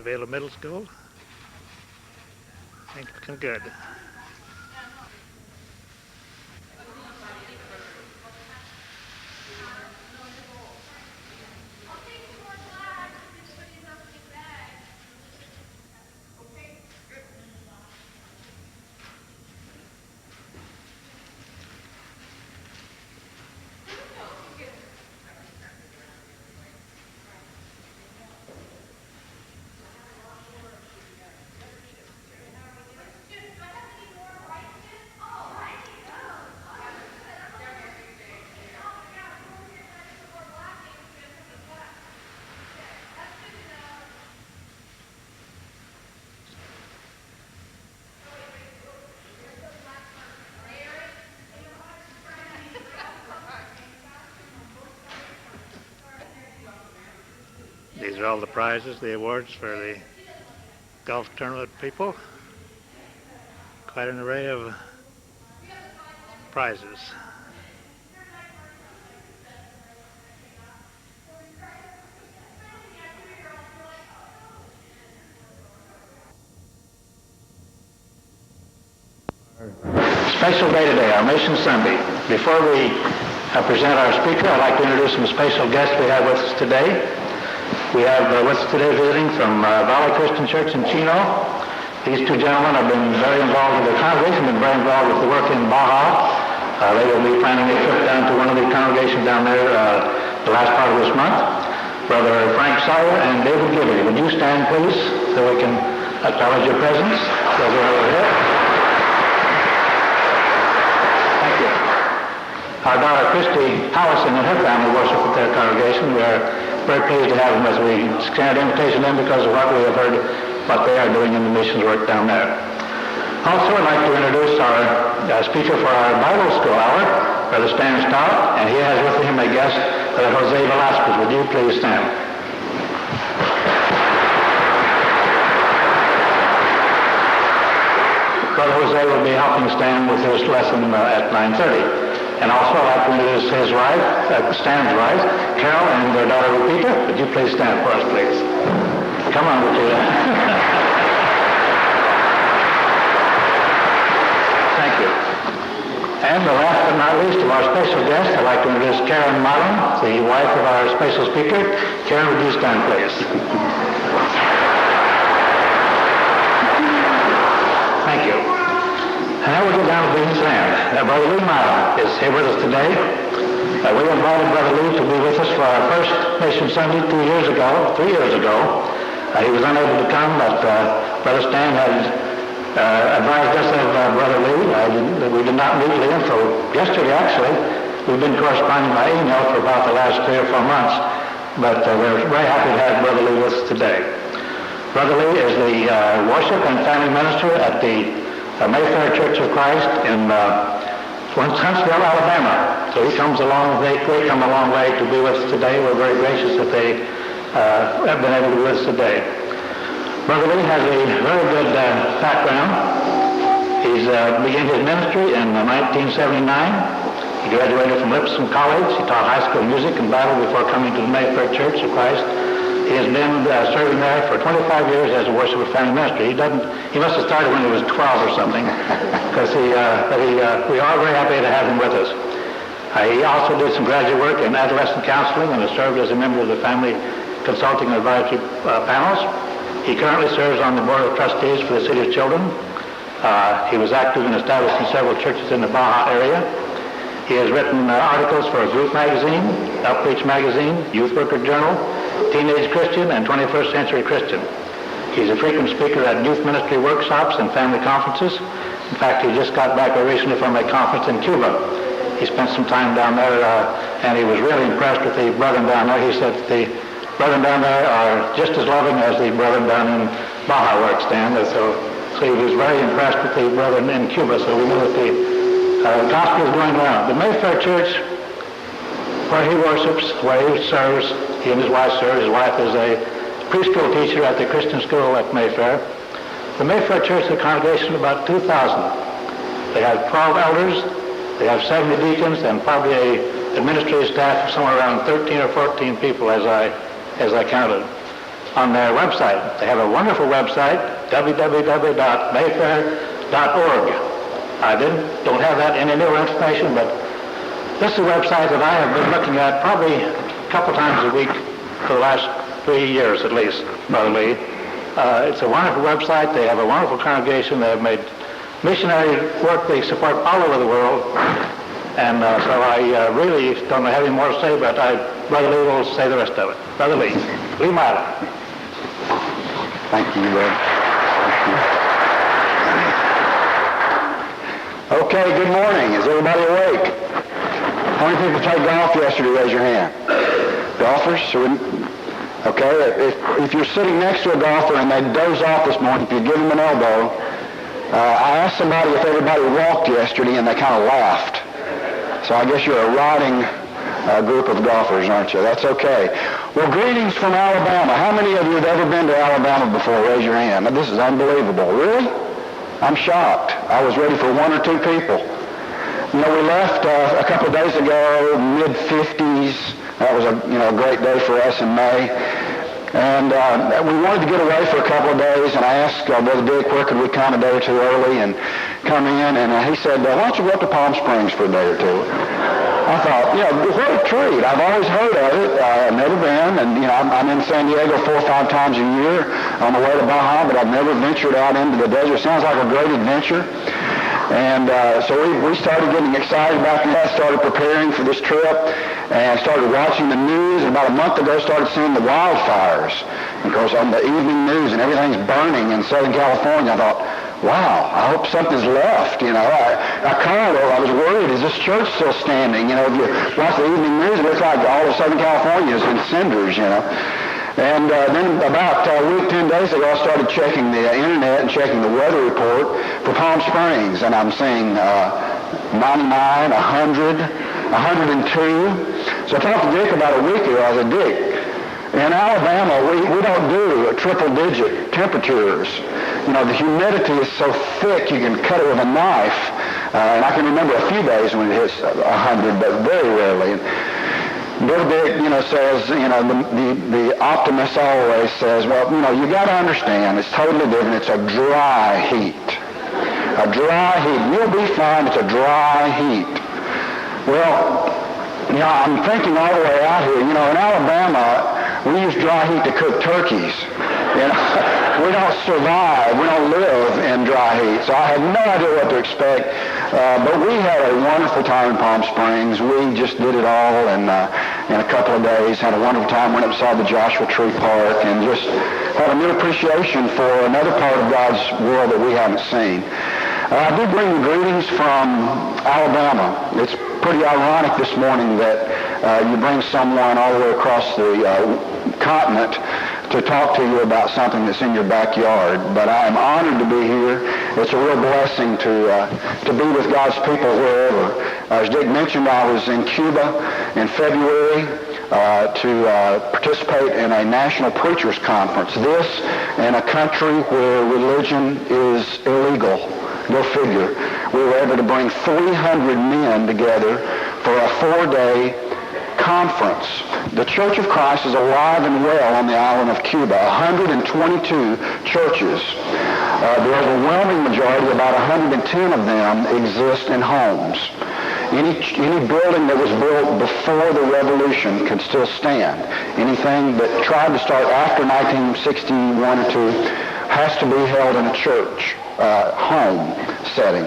Vela Middle School. Things looking good. These are all the prizes, the awards for the golf tournament people. Quite an array of prizes. Special day today, our Mission Sunday. Before we present our speaker, I'd like to introduce some special guests we have with us today. We have with us today visiting from Valley Christian Church in Chino. These two gentlemen have been very involved with the congregation, been very involved with the work in Baja. They will be planning a trip down to one of the congregations down there the last part of this month. Brother Frank Sawyer and David Gibby. Would you stand, please, so we can acknowledge your presence? Those are over here. Thank you. Our daughter Christy Howison and her family worship with their congregation. We are very pleased to have them as we extend an invitation to them because of what we have heard, what they are doing in the missions work down there. Also, I'd like to introduce our speaker for our Bible School hour, Brother Stan Stout, and he has with him a guest, Brother Jose Velasquez. Would you please stand? Brother Jose will be helping Stan with his lesson at 9:30. And also, I'd like to introduce his wife, Stan's wife, Carol, and their daughter, Rupita. Would you please stand for us, please? Come on, Rupita. Thank you. And the last but not least of our special guest, I'd like to introduce Karen Marlin, the wife of our special speaker. Karen, would you stand, please? Thank you. And now we go down to Beans Land. Brother Lee Marlin is here with us today. We invited Brother Lee to be with us for our first Mission Sunday 3 years ago. He was unable to come, but Brother Stan had advised us of Brother Lee. We did not meet Lee until yesterday, actually. We've been corresponding by email for about the last 3 or 4 months, but we're very happy to have Brother Lee with us today. Brother Lee is the worship and family minister at the Mayfair Church of Christ in Huntsville, Alabama. So he comes along, they come a long way to be with us today. We're very gracious that they have been able to be with us today. Brother Lee has a very good background. He's began his ministry in 1979. He graduated from Lipscomb College. He taught high school music and Bible before coming to the Mayfair Church of Christ. He has been serving there for 25 years as a worship and family minister. He must have started when he was 12 or something, because we are very happy to have him with us. He also did some graduate work in adolescent counseling and has served as a member of the Family Consulting and Advisory panels. He currently serves on the Board of Trustees for the City of Children. He was active in establishing several churches in the Baja area. He has written articles for Group Magazine, Outreach Magazine, Youth Worker Journal, Teenage Christian, and 21st Century Christian. He's a frequent speaker at youth ministry workshops and family conferences. In fact, he just got back recently from a conference in Cuba. He spent some time down there, and he was really impressed with the brethren down there. He said the brethren down there are just as loving as the brethren down in Baja where it stands. So he was very impressed with the brethren in Cuba, so we know that the gospel is going around. The Mayfair Church, where he worships, where he serves, he and his wife serve. His wife is a preschool teacher at the Christian school at Mayfair. The Mayfair Church is a congregation of about 2,000. They have 12 elders, they have 70 deacons, and probably a administrative staff of somewhere around 13 or 14 people as I counted. on their website. They have a wonderful website, www.mayfair.org. I don't have that any newer information, but this is a website that I have been looking at probably a couple times a week for the last 3 years at least, Brother Lee. It's a wonderful website. They have a wonderful congregation. They have made missionary work they support all over the world. And so I really don't have any more to say, but Brother Lee will say the rest of it. Brother Lee, Lee Mylan. Thank you, Ed. Okay, good morning. Is everybody awake? How many people played golf yesterday? Raise your hand. Golfers? Okay, if you're sitting next to a golfer and they doze off this morning, if you give them an elbow, I asked somebody if everybody walked yesterday, and they kind of laughed. So I guess you're a rotting group of golfers, aren't you? That's okay. Well, greetings from Alabama. How many of you have ever been to Alabama before? Raise your hand. Now, this is unbelievable. Really? I'm shocked. I was ready for 1 or 2 people. You know, we left a couple of days ago, mid-50s. That was a great day for us in May. And we wanted to get away for a couple of days, and I asked Brother Dick where could we come a day or two early and come in, and he said, why don't you go up to Palm Springs for a day or two? I thought, what a treat. I've always heard of it. I've never been, and I'm in San Diego 4 or 5 times a year on the way to Baja, but I've never ventured out into the desert. Sounds like a great adventure. And so we started getting excited about that, started preparing for this trip, and started watching the news. And about a month ago, started seeing the wildfires. Of course, on the evening news, and everything's burning in Southern California. I thought, wow, I hope something's left. I was worried, is this church still standing? If you watch the evening news, it looks like all of Southern California is in cinders, And then about a week, 10 days ago, I started checking the internet and checking the weather report for Palm Springs, and I'm seeing 99, 100, 102. So I talked to Dick about a week ago. I said, Dick, in Alabama, we don't do triple-digit temperatures. The humidity is so thick you can cut it with a knife. And I can remember a few days when it hits 100, but very rarely. Brother Dick, says, the optimist always says, well, you got to understand, it's totally different. It's a dry heat. A dry heat. You'll be fine. It's a dry heat. Well, I'm thinking all the way out here. In Alabama, we use dry heat to cook turkeys. We don't survive. We don't live in dry heat. So I had no idea what to expect. But we had a wonderful time in Palm Springs. We just did it all in a couple of days. Had a wonderful time. Went upside the Joshua Tree Park and just had a new appreciation for another part of God's world that we haven't seen. I do bring you greetings from Alabama. It's pretty ironic this morning that you bring someone all the way across the continent to talk to you about something that's in your backyard. But I am honored to be here. It's a real blessing to be with God's people wherever. As Dick mentioned, I was in Cuba in February to participate in a national preachers conference. This in a country where religion is illegal. Go figure. We were able to bring 300 men together for a 4-day conference. The Church of Christ is alive and well on the island of Cuba. 122 churches. The overwhelming majority, about 110 of them, exist in homes. Any building that was built before the revolution can still stand. Anything that tried to start after 1961 or 2 has to be held in a church, home setting.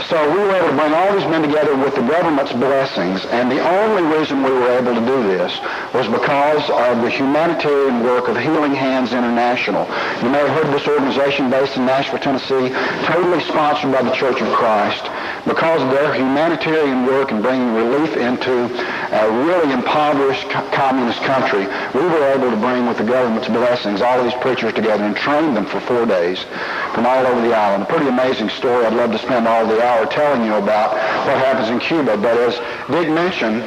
So we were able to bring all these men together with the government's blessings, and the only reason we were able to do this was because of the humanitarian work of Healing Hands International. You may have heard of this organization based in Nashville, Tennessee, totally sponsored by the Church of Christ. Because of their humanitarian work and bringing relief into a really impoverished communist country, we were able to bring, with the government's blessings, all of these preachers together and train them for 4 days from all over the island. A pretty amazing story. I'd love to spend all the hour telling you about what happens in Cuba. But as Dick mentioned,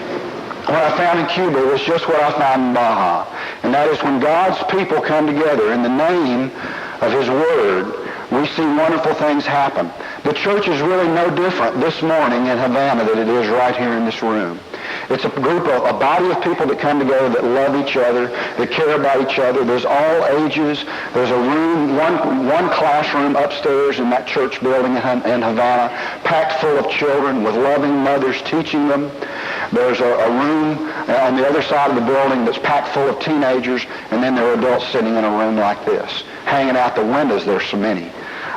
what I found in Cuba was just what I found in Baja. And that is when God's people come together in the name of His Word, we see wonderful things happen. The church is really no different this morning in Havana than it is right here in this room. It's a body of people that come together that love each other, that care about each other. There's all ages. There's a room, one classroom upstairs in that church building in Havana, packed full of children with loving mothers teaching them. There's a room on the other side of the building that's packed full of teenagers, and then there are adults sitting in a room like this, hanging out the windows. There's so many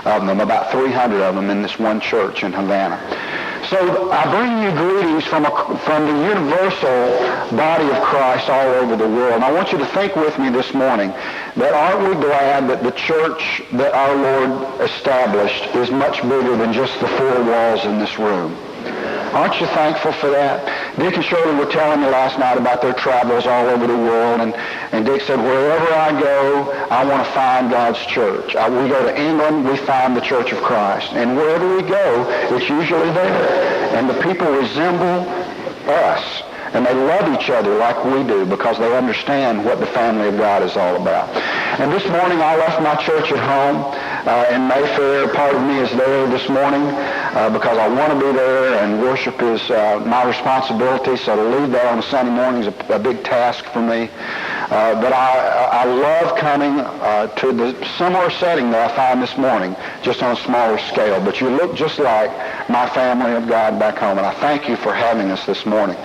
of them, about 300 of them in this one church in Havana. So I bring you greetings from the universal body of Christ all over the world. And I want you to think with me this morning that aren't we glad that the church that our Lord established is much bigger than just the four walls in this room? Aren't you thankful for that? Dick and Shirley were telling me last night about their travels all over the world, and Dick said, wherever I go, I want to find God's church. We go to England, we find the Church of Christ. And wherever we go, it's usually there. And the people resemble us. And they love each other like we do because they understand what the family of God is all about. And this morning I left my church at home in Mayfair. Part of me is there this morning because I want to be there, and worship is my responsibility. So to leave there on a Sunday morning is a big task for me. But I love coming to the similar setting that I find this morning, just on a smaller scale. But you look just like my family of God back home, and I thank you for having us this morning.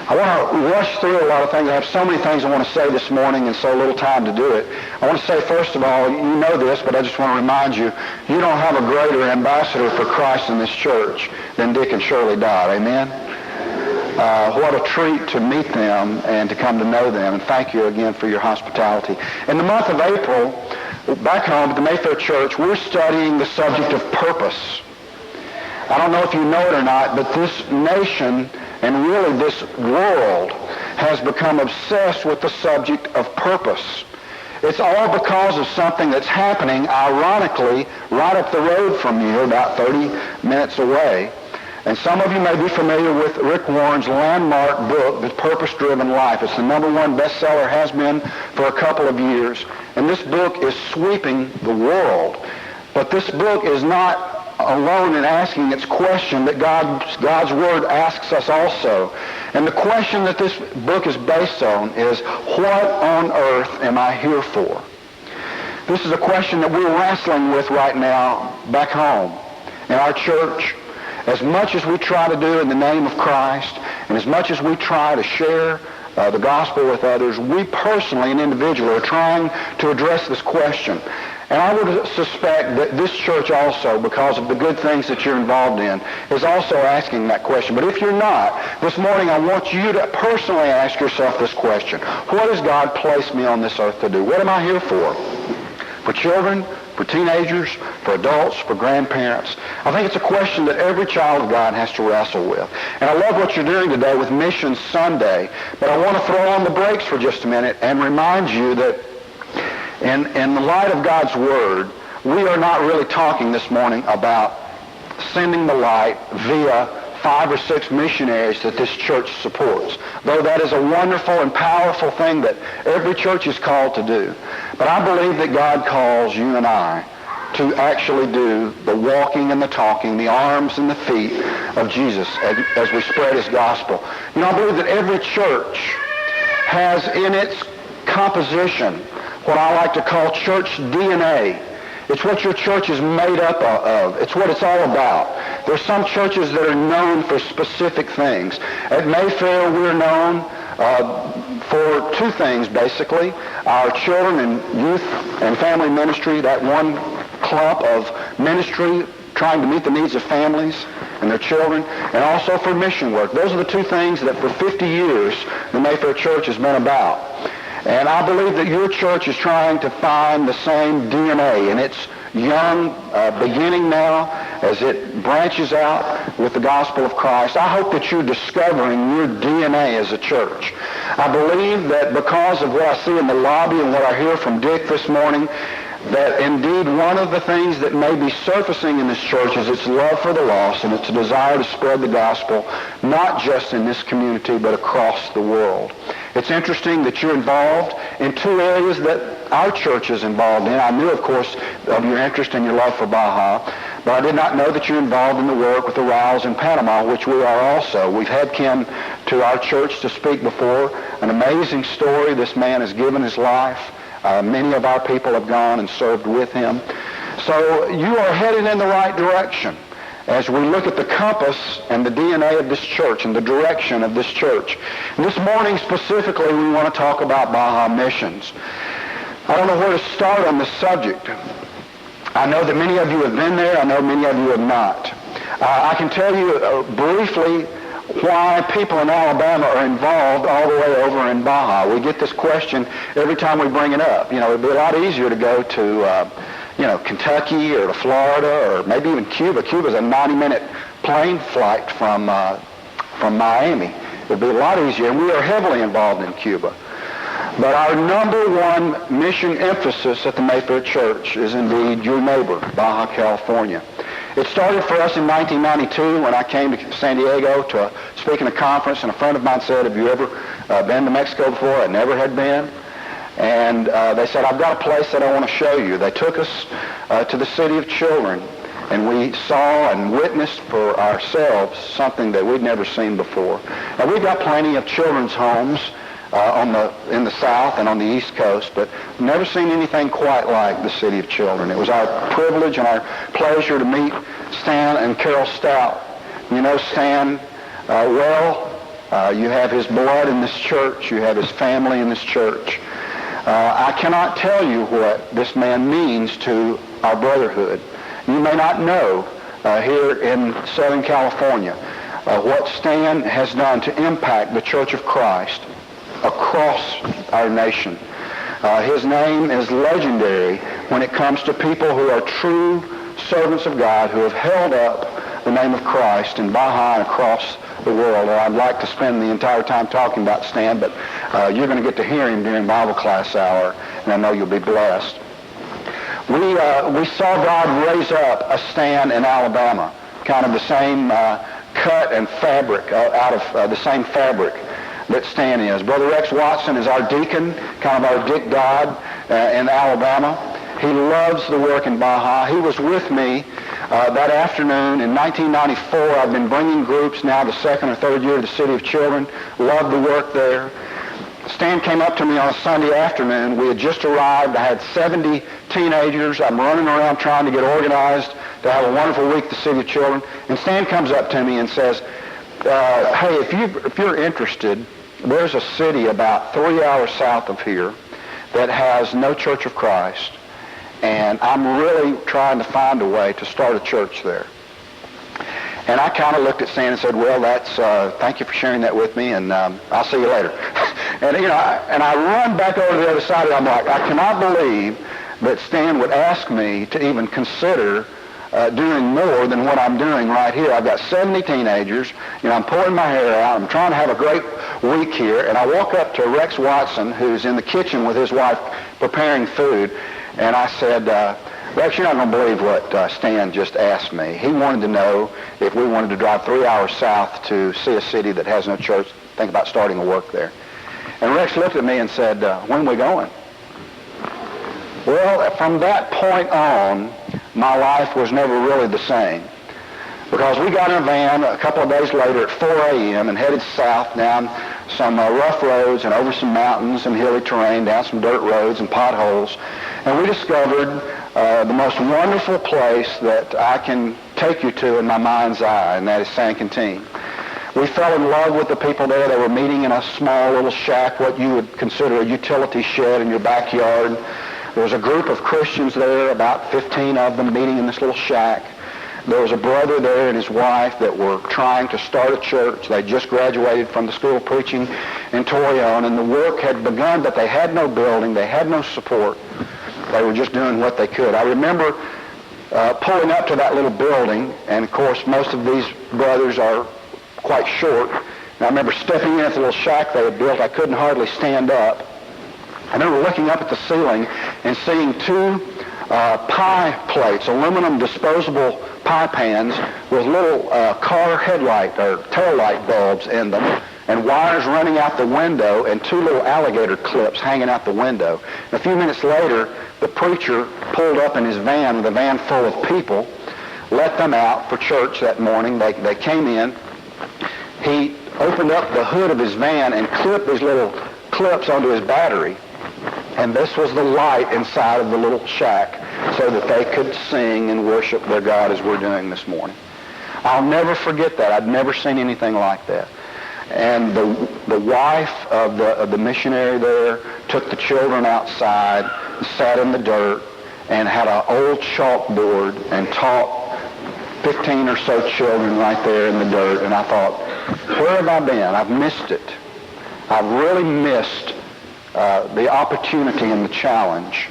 I want to rush through a lot of things. I have so many things I want to say this morning and so little time to do it. I want to say, first of all, you know this, but I just want to remind you, you don't have a greater ambassador for Christ in this church than Dick and Shirley Dodd. Amen? What a treat to meet them and to come to know them. And thank you again for your hospitality. In the month of April, back home at the Mayfair Church, we're studying the subject of purpose. I don't know if you know it or not, but this nation and really this world has become obsessed with the subject of purpose. It's all because of something that's happening, ironically, right up the road from you, about 30 minutes away. And some of you may be familiar with Rick Warren's landmark book, The Purpose-Driven Life. It's the #1 bestseller, has been for a couple of years. And this book is sweeping the world. But this book is not alone in asking its question that God's Word asks us also. And the question that this book is based on is, what on earth am I here for? This is a question that we're wrestling with right now back home in our church. As much as we try to do in the name of Christ, and as much as we try to share the gospel with others, we personally and individually are trying to address this question. And I would suspect that this church also, because of the good things that you're involved in, is also asking that question. But if you're not, this morning I want you to personally ask yourself this question. What has God placed me on this earth to do? What am I here for? For children, for teenagers, for adults, for grandparents? I think it's a question that every child of God has to wrestle with. And I love what you're doing today with Mission Sunday, but I want to throw on the brakes for just a minute and remind you that in the light of God's Word, we are not really talking this morning about sending the light via 5 or 6 missionaries that this church supports, though that is a wonderful and powerful thing that every church is called to do. But I believe that God calls you and I to actually do the walking and the talking, the arms and the feet of Jesus as we spread His gospel. You know, I believe that every church has in its composition what I like to call church DNA. It's what your church is made up of. It's what it's all about. There's some churches that are known for specific things. At Mayfair, we're known for 2 things, basically. Our children and youth and family ministry, that one clump of ministry trying to meet the needs of families and their children, and also for mission work. Those are the 2 things that for 50 years the Mayfair Church has been about. And I believe that your church is trying to find the same DNA, and it's young, beginning now as it branches out with the gospel of Christ. I hope that you're discovering your DNA as a church. I believe that because of what I see in the lobby and what I hear from Dick this morning, that indeed one of the things that may be surfacing in this church is its love for the lost and its desire to spread the gospel, not just in this community, but across the world. It's interesting that you're involved in 2 areas that our church is involved in. I knew, of course, of your interest and your love for Baja, But I did not know that you're involved in the work with the Rouse in Panama, which we are also. We've had Ken to our church to speak before. An amazing story. This man has given his life. Many of our people have gone and served with him. So you are headed in the right direction as we look at the compass and the DNA of this church and the direction of this church. And this morning specifically, we want to talk about Baja missions. I don't know where to start on this subject. I know that many of you have been there. I know many of you have not. I can tell you briefly why people in Alabama are involved all the way over in Baja. We get this question every time we bring it up. You know, it'd be a lot easier to go to, Kentucky or to Florida or maybe even Cuba. Cuba's a 90-minute plane flight from Miami. It'd be a lot easier, and we are heavily involved in Cuba. But our number one mission emphasis at the Mayfair Church is indeed your neighbor, Baja California. It started for us in 1992 when I came to San Diego to speak in a conference, and a friend of mine said, have you ever been to Mexico before? I never had been. And they said, I've got a place that I want to show you. They took us to the City of Children, and we saw and witnessed for ourselves something that we'd never seen before. Now, we've got plenty of children's homes in the South and on the East Coast, but never seen anything quite like the City of Children. It was our privilege and our pleasure to meet Stan and Carol Stout. You know Stan well. You have his blood in this church. You have his family in this church. I cannot tell you what this man means to our brotherhood. You may not know here in Southern California what Stan has done to impact the Church of Christ across our nation. His name is legendary when it comes to people who are true servants of God who have held up the name of Christ in Baja and across the world. And I'd like to spend the entire time talking about Stan, but you're going to get to hear him during Bible class hour, and I know you'll be blessed. We saw God raise up a Stan in Alabama, kind of the same cut and fabric, out of the same fabric that Stan is. Brother Rex Watson is our deacon, kind of our Dick Dodd in Alabama. He loves the work in Baja. He was with me that afternoon in 1994. I've been bringing groups now the second or third year of the City of Children. Love the work there. Stan came up to me on a Sunday afternoon. We had just arrived. I had 70 teenagers. I'm running around trying to get organized to have a wonderful week at the City of Children. And Stan comes up to me and says, hey, if you're interested, there's a city about 3 hours south of here that has no Church of Christ, and I'm really trying to find a way to start a church there. And I kind of looked at Stan and said, well, that's thank you for sharing that with me, and I'll see you later. And I run back over to the other side, and I'm like, I cannot believe that Stan would ask me to even consider doing more than what I'm doing right here. I've got 70 teenagers. I'm pulling my hair out. I'm trying to have a great week here. And I walk up to Rex Watson, who's in the kitchen with his wife preparing food. And I said, Rex, you're not going to believe what Stan just asked me. He wanted to know if we wanted to drive 3 hours south to see a city that has no church, think about starting a work there. And Rex looked at me and said, when are we going? Well, from that point on, my life was never really the same, because we got in a van a couple of days later at 4 a.m. and headed south down some rough roads and over some mountains and hilly terrain, down some dirt roads and potholes, and we discovered the most wonderful place that I can take you to in my mind's eye, and that is San Quintin. We fell in love with the people there. They were meeting in a small little shack, what you would consider a utility shed in your backyard. There was a group of Christians there, about 15 of them, meeting in this little shack. There was a brother there and his wife that were trying to start a church. They just graduated from the school of preaching in Torreon, and the work had begun, but they had no building. They had no support. They were just doing what they could. I remember pulling up to that little building, and of course most of these brothers are quite short. And I remember stepping in at the little shack they had built. I couldn't hardly stand up. I remember looking up at the ceiling and seeing two pie plates, aluminum disposable pie pans with little car headlight or tail light bulbs in them, and wires running out the window, and two little alligator clips hanging out the window. And a few minutes later, the preacher pulled up in his van with a van full of people. let them out for church that morning. They came in. He opened up the hood of his van and clipped these little clips onto his battery. And this was the light inside of the little shack so that they could sing and worship their God as we're doing this morning. I'll never forget that. I'd never seen anything like that. And the wife of the missionary there took the children outside, sat in the dirt, and had an old chalkboard and taught 15 or so children right there in the dirt. And I thought, where have I been? I've missed it. I've really missed the opportunity and the challenge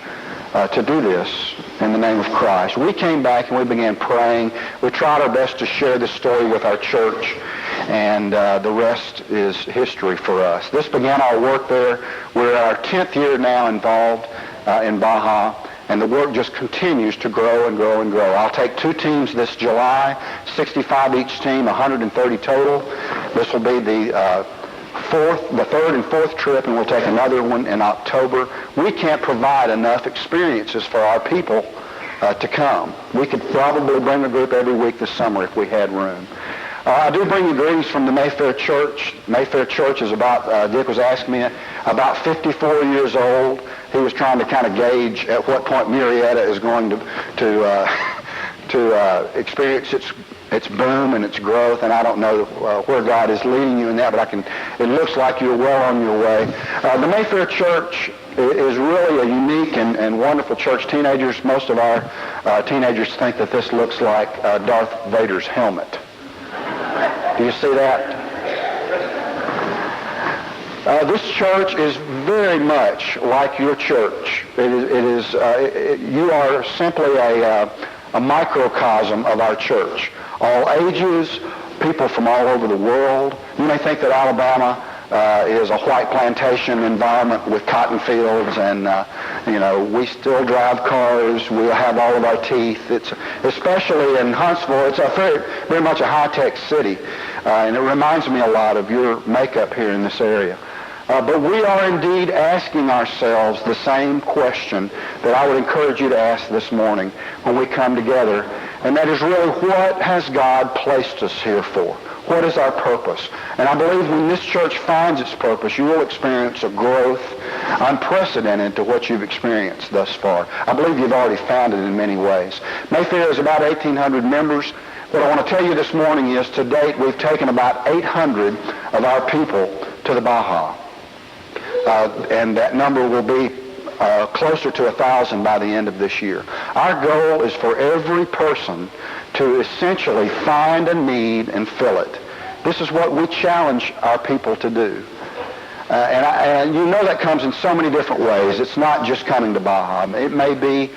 to do this in the name of Christ. We came back and we began praying. We tried our best to share this story with our church, and the rest is history for us. This began our work there. We're our 10th year now involved in Baja, and the work just continues to grow and grow and grow. I'll take 2 teams this July, 65 each team, 130 total. This will be the third and fourth trip, and we'll take another one in October. We can't provide enough experiences for our people to come. We could probably bring a group every week this summer if we had room. I do bring you greetings from the Mayfair Church. Mayfair Church is about, Dick was asking me, about 54 years old. He was trying to kind of gauge at what point Murrieta is going to experience its boom and its growth, and I don't know where God is leading you in that, but it looks like you're well on your way. The Mayfair Church is really a unique and wonderful church. Teenagers, most of our teenagers think that this looks like Darth Vader's helmet. Do you see that? This church is very much like your church. You are simply a microcosm of our church. All ages, people from all over the world. You may think that Alabama is a white plantation environment with cotton fields, and we still drive cars. We have all of our teeth. It's especially in Huntsville. It's a very much a high-tech city, and it reminds me a lot of your makeup here in this area. But we are indeed asking ourselves the same question that I would encourage you to ask this morning when we come together, and that is really, what has God placed us here for? What is our purpose? And I believe when this church finds its purpose, you will experience a growth unprecedented to what you've experienced thus far. I believe you've already found it in many ways. Mayfair is about 1,800 members. What I want to tell you this morning is, to date, we've taken about 800 of our people to the Baja. And that number will be closer to 1,000 by the end of this year. Our goal is for every person to essentially find a need and fill it. This is what we challenge our people to do. And you know that comes in so many different ways. It's not just coming to Baja. It may be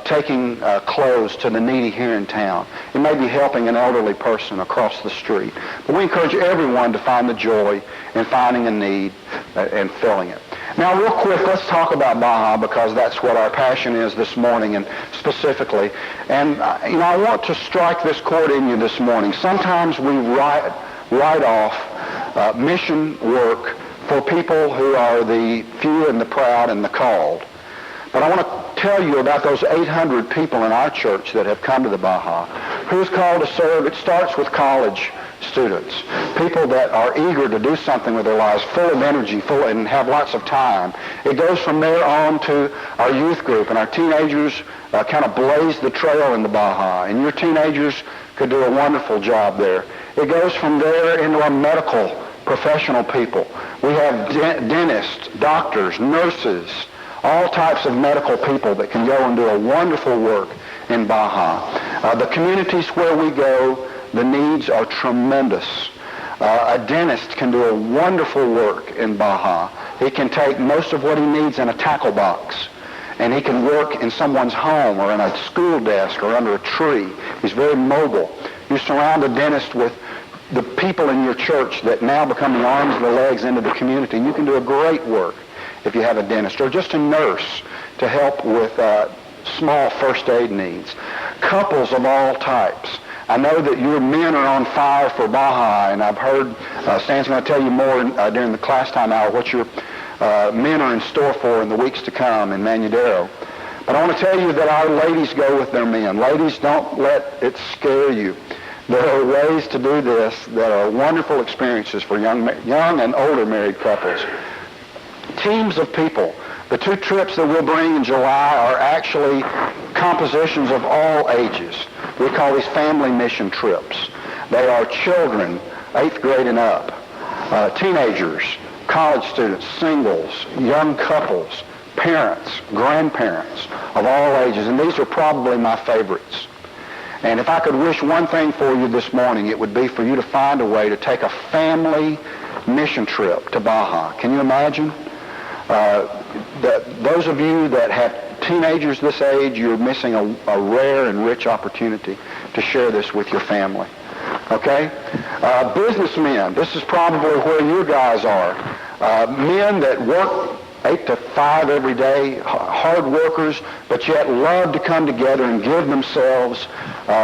taking clothes to the needy here in town. It may be helping an elderly person across the street. But we encourage everyone to find the joy in finding a need and filling it. Now, real quick, let's talk about Baja, because that's what our passion is this morning, and specifically. And I want to strike this chord in you this morning. Sometimes we write off mission work for people who are the few and the proud and the called. But I want to tell you about those 800 people in our church that have come to the Baja. Who's called to serve? It starts with college students, people that are eager to do something with their lives, full of energy, and have lots of time. It goes from there on to our youth group, and our teenagers kind of blaze the trail in the Baja, and your teenagers could do a wonderful job there. It goes from there into our medical professional people. We have dentists, doctors, nurses, all types of medical people that can go and do a wonderful work in Baja. The communities where we go, the needs are tremendous. A dentist can do a wonderful work in Baja. He can take most of what he needs in a tackle box, and he can work in someone's home or in a school desk or under a tree. He's very mobile. You surround a dentist with the people in your church that now become the arms and the legs into the community. You can do a great work if you have a dentist, or just a nurse to help with small first aid needs. Couples of all types. I know that your men are on fire for Baja, and I've heard Stan's going to tell you more during the class time hour what your men are in store for in the weeks to come in Manudero. But I want to tell you that our ladies go with their men. Ladies, don't let it scare you. There are ways to do this that are wonderful experiences for young and older married couples. Teams of people. The 2 trips that we'll bring in July are actually compositions of all ages. We call these family mission trips. They are children, 8th grade and up, teenagers, college students, singles, young couples, parents, grandparents of all ages. And these are probably my favorites. And if I could wish one thing for you this morning, it would be for you to find a way to take a family mission trip to Baja. Can you imagine? Those of you that have teenagers this age, you're missing a rare and rich opportunity to share this with your family. Okay? Businessmen, this is probably where you guys are. Men that work 8 to 5 every day, hard workers, but yet love to come together and give themselves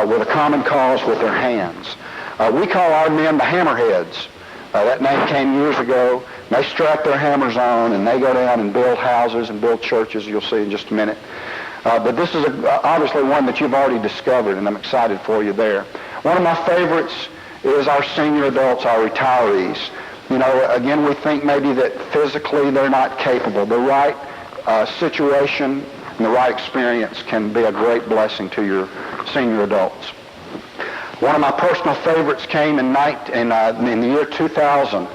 with a common cause with their hands. We call our men the hammerheads. That name came years ago. They strap their hammers on and they go down and build houses and build churches, you'll see in just a minute. But this is obviously one that you've already discovered, and I'm excited for you there. One of my favorites is our senior adults, our retirees. You know, again, we think maybe that physically they're not capable. The right situation and the right experience can be a great blessing to your senior adults. One of my personal favorites came in the year 2000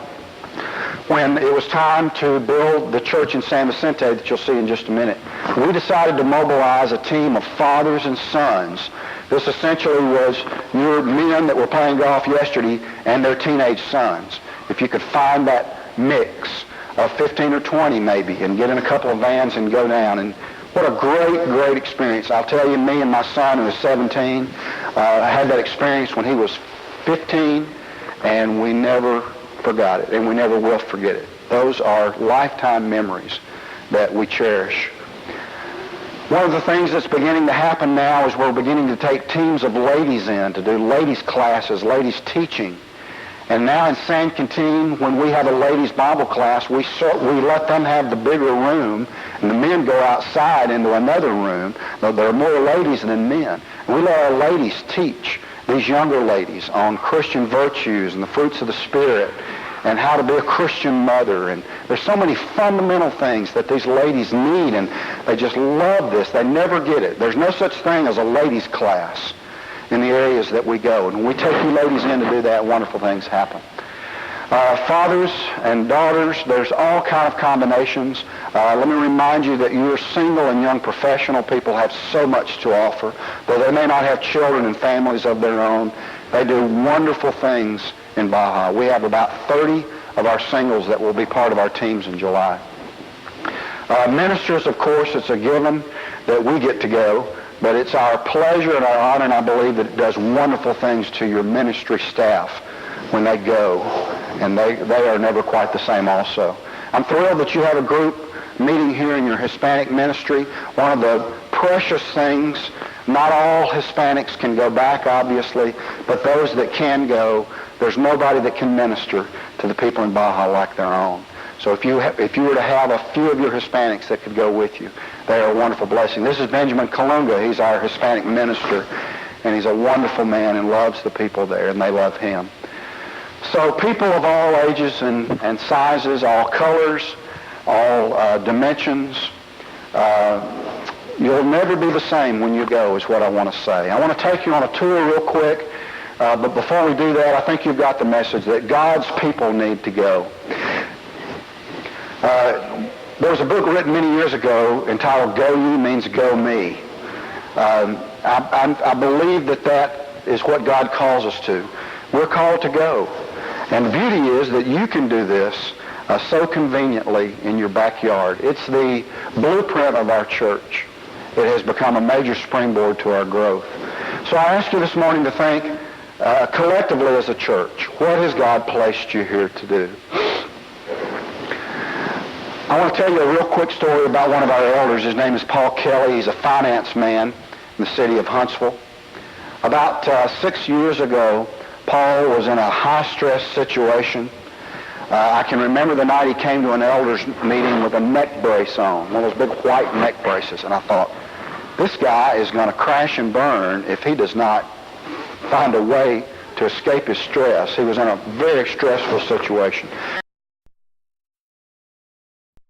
when it was time to build the church in San Vicente that you'll see in just a minute. We decided to mobilize a team of fathers and sons. This essentially was your men that were playing golf yesterday and their teenage sons. If you could find that mix of 15 or 20 maybe and get in a couple of vans and go down. And what a great, great experience. I'll tell you, me and my son who was 17, I had that experience when he was 15, and we never forgot it, and we never will forget it. Those are lifetime memories that we cherish. One of the things that's beginning to happen now is we're beginning to take teams of ladies in to do ladies' classes, ladies' teaching. And now in San Quintin, when we have a ladies' Bible class, we let them have the bigger room, and the men go outside into another room. Though there are more ladies than men. And we let our ladies teach these younger ladies on Christian virtues and the fruits of the Spirit and how to be a Christian mother. And there's so many fundamental things that these ladies need, and they just love this. They never get it. There's no such thing as a ladies' class in the areas that we go. And when we take you ladies in to do that, wonderful things happen. Fathers and daughters, there's all kind of combinations. Let me remind you that you're single and young professional people have so much to offer. Though they may not have children and families of their own, they do wonderful things in Baja. We have about 30 of our singles that will be part of our teams in July. Ministers, of course, it's a given that we get to go. But it's our pleasure and our honor, and I believe that it does wonderful things to your ministry staff when they go. And they are never quite the same also. I'm thrilled that you have a group meeting here in your Hispanic ministry. One of the precious things, not all Hispanics can go back, obviously, but those that can go, there's nobody that can minister to the people in Baja like their own. So if you were to have a few of your Hispanics that could go with you, they are a wonderful blessing. This is Benjamin Colunga. He's our Hispanic minister, and he's a wonderful man and loves the people there, and they love him. So people of all ages and sizes, all colors, all dimensions, you'll never be the same when you go, is what I want to say. I want to take you on a tour real quick, but before we do that, I think you've got the message that God's people need to go. There was a book written many years ago entitled Go You Means Go Me. I believe that is what God calls us to. We're called to go. And the beauty is that you can do this so conveniently in your backyard. It's the blueprint of our church. It has become a major springboard to our growth. So I ask you this morning to think collectively as a church, what has God placed you here to do? I want to tell you a real quick story about one of our elders. His name is Paul Kelly. He's a finance man in the city of Huntsville. About 6 years ago, Paul was in a high-stress situation. I can remember the night he came to an elders meeting with a neck brace on, one of those big white neck braces, and I thought, This guy is going to crash and burn if he does not find a way to escape his stress. He was in a very stressful situation.